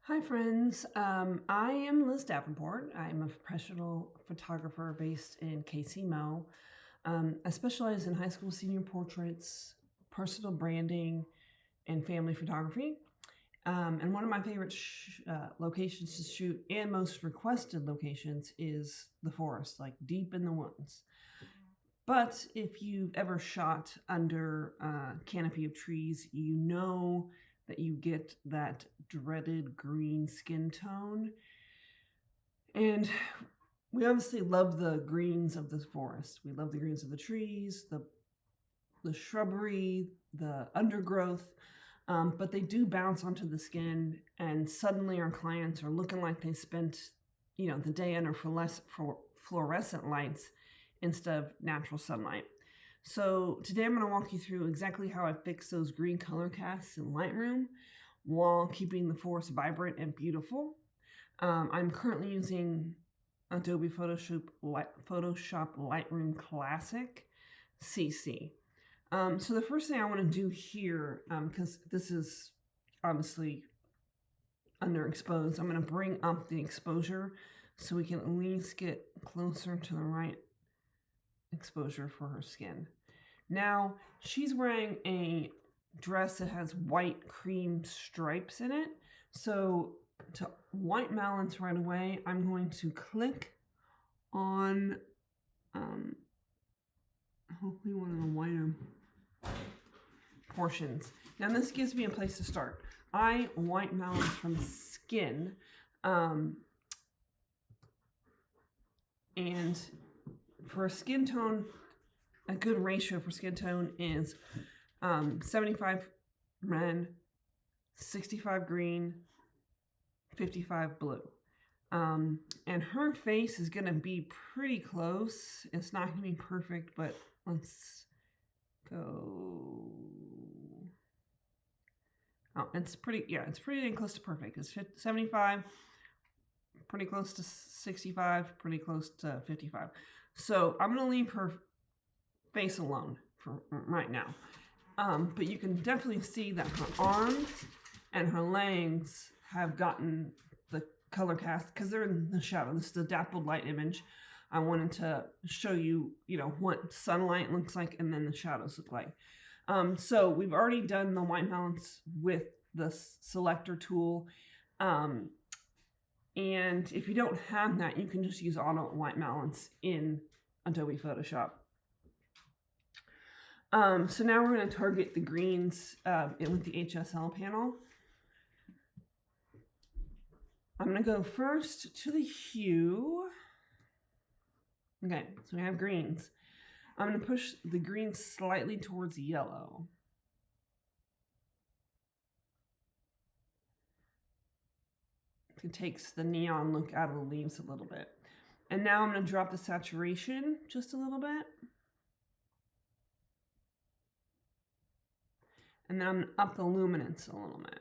Hi friends, I am Liz Davenport. I'm a professional photographer based in KC I specialize in high school senior portraits, personal branding, and family photography. And one of my favorite locations to shoot and most requested locations is the forest, like deep in the woods. But if you've ever shot under a canopy of trees, you know that you get that dreaded green skin tone. And we obviously love the greens of the forest. We love the greens of the trees, the shrubbery, the undergrowth, but they do bounce onto the skin, and suddenly our clients are looking like they spent, the day under fluorescent lights instead of natural sunlight. So today I'm going to walk you through exactly how I fix those green color casts in Lightroom while keeping the forest vibrant and beautiful. I'm currently using Adobe Photoshop Lightroom Classic CC. So the first thing I want to do here, because this is obviously underexposed, I'm going to bring up the exposure so we can at least get closer to the right exposure for her skin. Now, she's wearing a dress that has white cream stripes in it. So to white balance right away, I'm going to click on hopefully one of the whiter portions. Now this gives me a place to start. I white balance from skin, and for a skin tone, a good ratio for skin tone is 75 red, 65 green, 55 blue. And her face is going to be pretty close. It's not going to be perfect, but let's go. Oh, it's pretty dang close to perfect. It's 75, pretty close to 65, pretty close to 55. So I'm going to leave her face alone for right now. But you can definitely see that her arms and her legs have gotten the color cast because they're in the shadow. This is a dappled light image. I wanted to show you, what sunlight looks like and then the shadows look like. So we've already done the white balance with the selector tool. And if you don't have that, you can just use auto white balance in Adobe Photoshop. So now we're going to target the greens with the HSL panel. I'm going to go first to the hue. Okay, so we have greens. I'm going to push the green slightly towards yellow. It takes the neon look out of the leaves a little bit. And now I'm going to drop the saturation just a little bit. And then I'm going to up the luminance a little bit.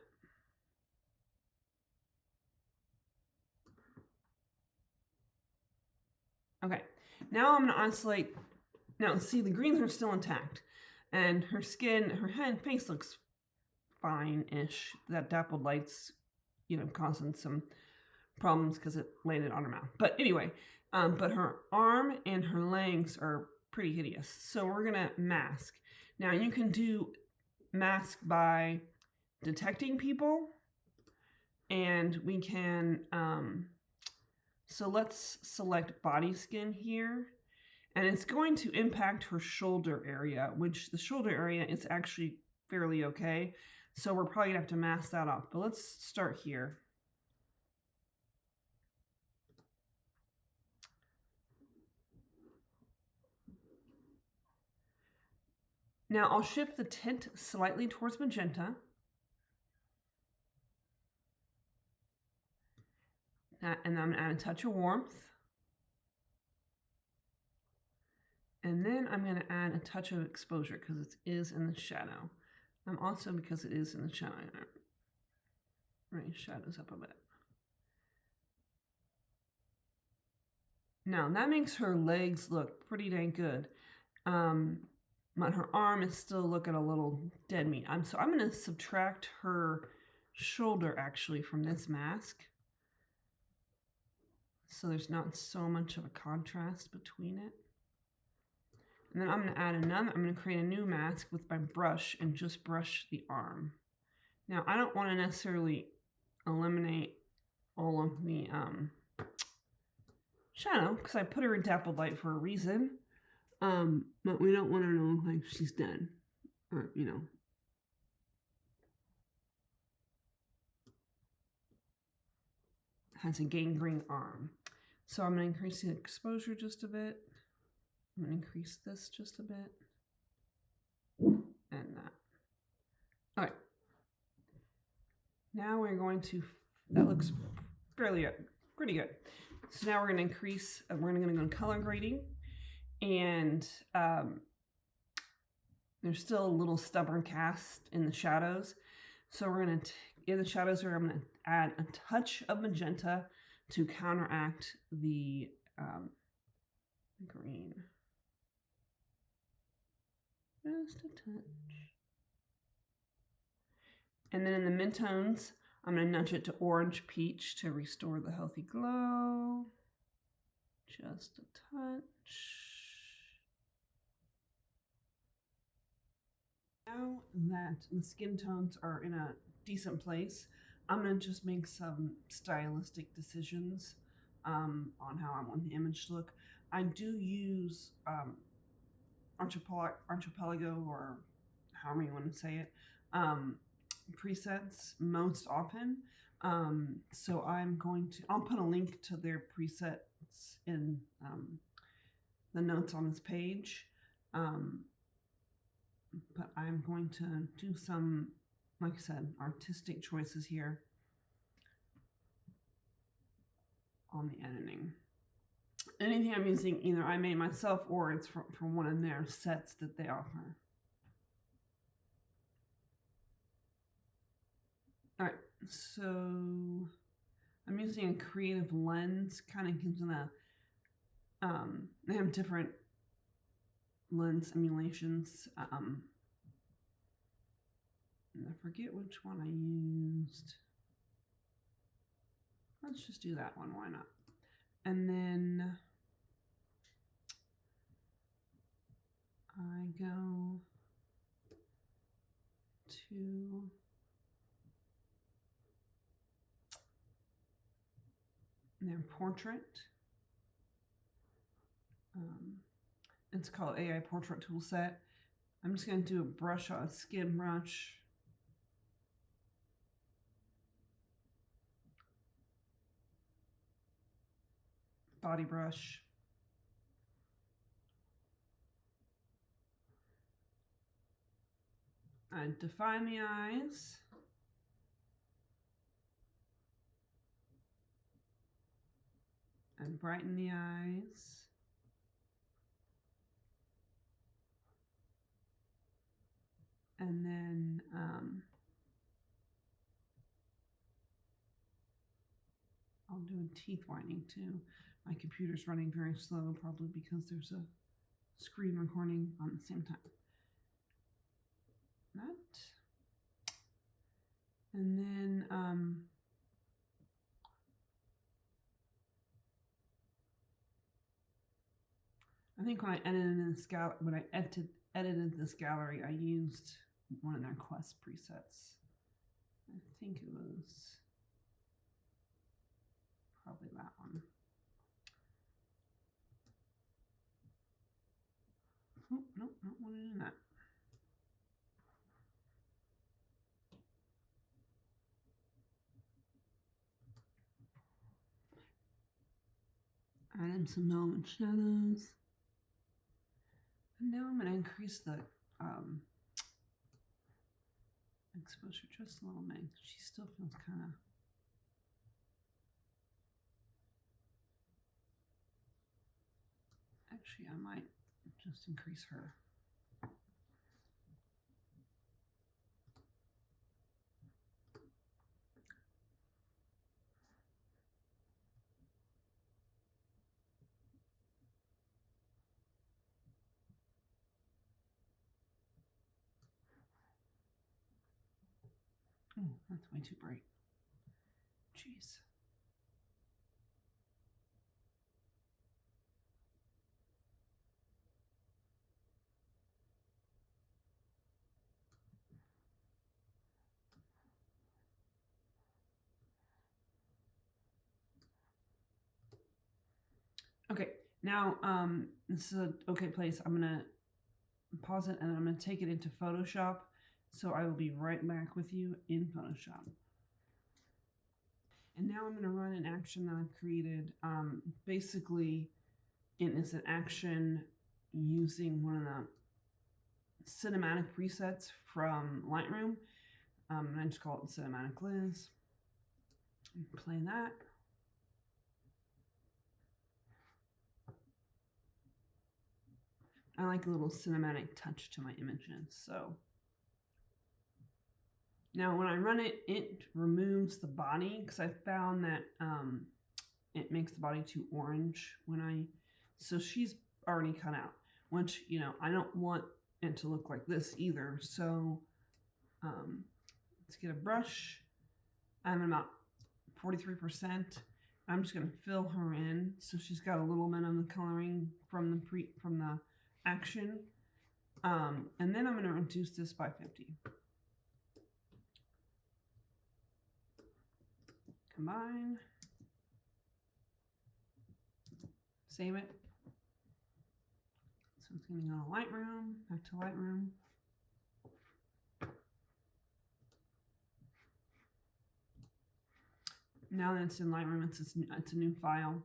Okay, now I'm going to oscillate. Now, see, the greens are still intact. And her skin, her head and face looks fine-ish. That dappled light's, causing some problems because it landed on her mouth. But anyway, but her arm and her legs are pretty hideous. So we're going to mask. Now, you can do mask by detecting people, and we can so let's select body skin here, and it's going to impact her shoulder area, which the shoulder area is actually fairly okay, so we're probably gonna have to mask that off. But let's start here. Now I'll shift the tint slightly towards magenta. And I'm going to add a touch of warmth. And then I'm going to add a touch of exposure because it is in the shadow. Also because it is in the shadow. Raise shadows up a bit. Now that makes her legs look pretty dang good. But her arm is still looking a little dead meat. So I'm going to subtract her shoulder actually from this mask. So there's not so much of a contrast between it. And then I'm going to add another, I'm going to create a new mask with my brush and just brush the arm. Now I don't want to necessarily eliminate all of the shadow because I put her in dappled light for a reason. But we don't want her to look like she's dead, or you know. Has a gangrene arm. So I'm going to increase the exposure just a bit. I'm going to increase this just a bit. And that. All right. Now we're going to, that looks fairly good, pretty good. So now we're going to increase, we're going to go to color grading. And there's still a little stubborn cast in the shadows. So we're going to, in the shadows, I'm going to add a touch of magenta to counteract the green. Just a touch. And then in the midtones, I'm going to nudge it to orange peach to restore the healthy glow. Just a touch. Now that the skin tones are in a decent place, I'm going to just make some stylistic decisions on how I want the image to look. I do use Archipelago, or however you want to say it, presets most often. So I'll put a link to their presets in the notes on this page. But I'm going to do some, like I said, artistic choices here on the editing. Anything I'm using, either I made myself or it's from one of their sets that they offer. All right, so I'm using a creative lens, kind of gives them a, they have different lens emulations. I forget which one I used. Let's just do that one, why not? And then I go to their portrait. It's called AI Portrait Toolset. I'm just going to do a brush on a skin brush. Body brush. I define the eyes. And brighten the eyes. And then I'll do a teeth whitening too. My computer's running very slow, probably because there's a screen recording on the same time. That. And then I think when I edited this gallery, I used one of their Quest presets. I think it was probably that one. Oh, nope, not wanted in that. Add in some velvet shadows. And now I'm going to increase the exposure just a little bit. She still feels kind of... Actually, I might just increase her. Oh, that's way too bright. Jeez. Okay, now this is an okay place. I'm gonna pause it and I'm gonna take it into Photoshop. So I will be right back with you in Photoshop. And now I'm gonna run an action that I've created. Basically, it is an action using one of the cinematic presets from Lightroom. And I just call it Cinematic Liz. Play that. I like a little cinematic touch to my images. So now when I run it, it removes the body because I found that it makes the body too orange when so she's already cut out, which, you know, I don't want it to look like this either. So let's get a brush. I'm about 43%. I'm just gonna fill her in so she's got a little bit of the coloring from the action, and then I'm gonna reduce this by 50. Combine, save it. So it's gonna go to Lightroom, back to Lightroom. Now that it's in Lightroom, it's a new file.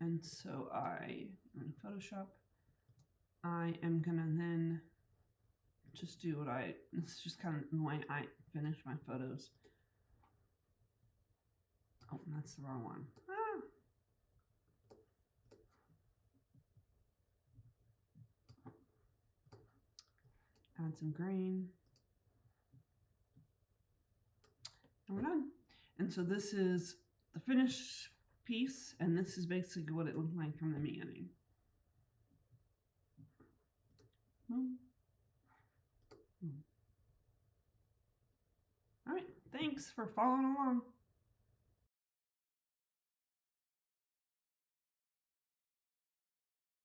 And so in Photoshop, I am gonna then just do this is just kind of the way I finish my photos. Oh, that's the wrong one. Add some green. And we're done. And so this is the finished piece, and this is basically what it looked like from the beginning. Boom. Boom. All right, thanks for following along.